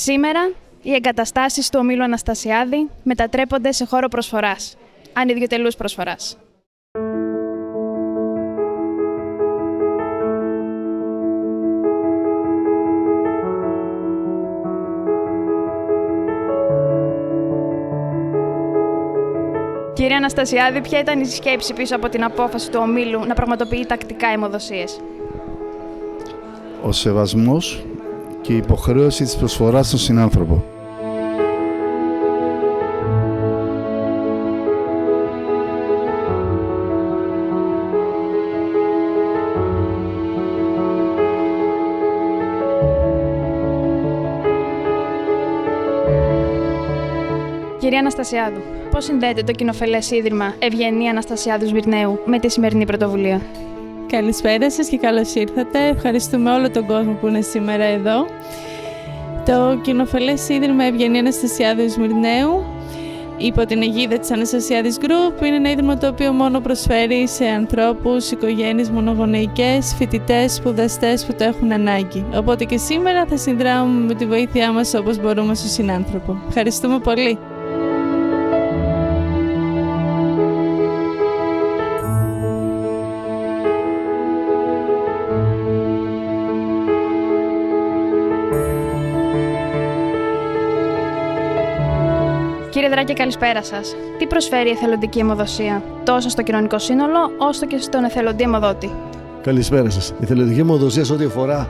Σήμερα, οι εγκαταστάσεις του ομίλου Αναστασιάδη μετατρέπονται σε χώρο προσφοράς, ανιδιοτελούς προσφοράς. Κύριε Αναστασιάδη, ποια ήταν η σκέψη πίσω από την απόφαση του ομίλου να πραγματοποιεί τακτικά αιμοδοσίες? Ο σεβασμός και η υποχρέωση της προσφοράς στον συνάνθρωπο. Κύριε Αναστασιάδου, πώς συνδέεται το κοινοφελές ίδρυμα Ευγενία Αναστασιάδου Σμυρναίου με τη σημερινή πρωτοβουλία? Καλησπέρα σας και καλώς ήρθατε. Ευχαριστούμε όλο τον κόσμο που είναι σήμερα εδώ. Το κοινοφελές ίδρυμα Ευγενία Αναστασιάδου Σμυρναίου, υπό την αιγίδα της Αναστασιάδης Group, είναι ένα ίδρυμα το οποίο μόνο προσφέρει σε ανθρώπους, οικογένειες μονογονεϊκές, φοιτητές, σπουδαστές που το έχουν ανάγκη. Οπότε και σήμερα θα συνδράμουμε με τη βοήθειά μας όπως μπορούμε στον συνάνθρωπο. Ευχαριστούμε πολύ. Κύριε Δράκη, καλησπέρα σας. Τι προσφέρει η εθελοντική αιμοδοσία, τόσο στο κοινωνικό σύνολο, όσο και στον εθελοντή αιμοδότη? Καλησπέρα σας. Η αιθελοντική αιμοδοσία, σε ό,τι αφορά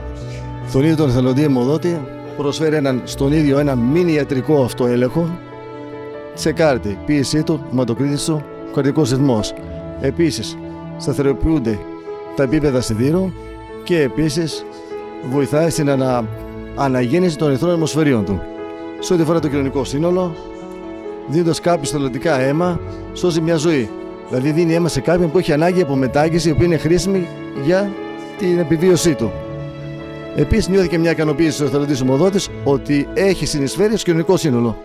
τον ίδιο τον εθελοντή αιμοδότη, προσφέρει στον ίδιο ένα μίνι ιατρικό αυτοέλεγχο, τσεκάρτη, πίεσή του, αιματοκρίτης του, καρδικός ρυθμός. Επίσης, σταθεροποιούνται τα επίπεδα σιδήρου και επίσης βοηθάει στην αναγέννηση των ερυθρών αιμοσφαιρίων του. Σε ό,τι αφορά το κοινωνικό σύνολο, δίνοντας κάποιος θελοντικά αίμα, σώζει μια ζωή. Δηλαδή δίνει αίμα σε κάποιον που έχει ανάγκη από μετάγγιση, η οποία είναι χρήσιμη για την επιβίωσή του. Επίσης νιώθει και μια ικανοποίηση ο εθελοντής αιμοδότης ότι έχει συνεισφέρει στο κοινωνικό σύνολο.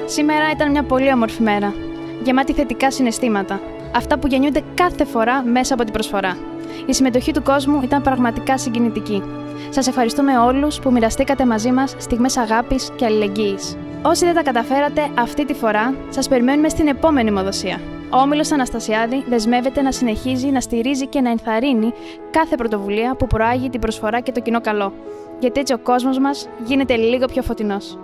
Σήμερα ήταν μια πολύ όμορφη μέρα, γεμάτη θετικά συναισθήματα. Αυτά που γεννιούνται κάθε φορά μέσα από την προσφορά. Η συμμετοχή του κόσμου ήταν πραγματικά συγκινητική. Σας ευχαριστούμε όλους που μοιραστήκατε μαζί μας στιγμές αγάπης και αλληλεγγύης. Όσοι δεν τα καταφέρατε αυτή τη φορά, σας περιμένουμε στην επόμενη αιμοδοσία. Ο Όμιλος Αναστασιάδη δεσμεύεται να συνεχίζει να στηρίζει και να ενθαρρύνει κάθε πρωτοβουλία που προάγει την προσφορά και το κοινό καλό. Γιατί έτσι ο κόσμος μας γίνεται λίγο πιο φωτεινός.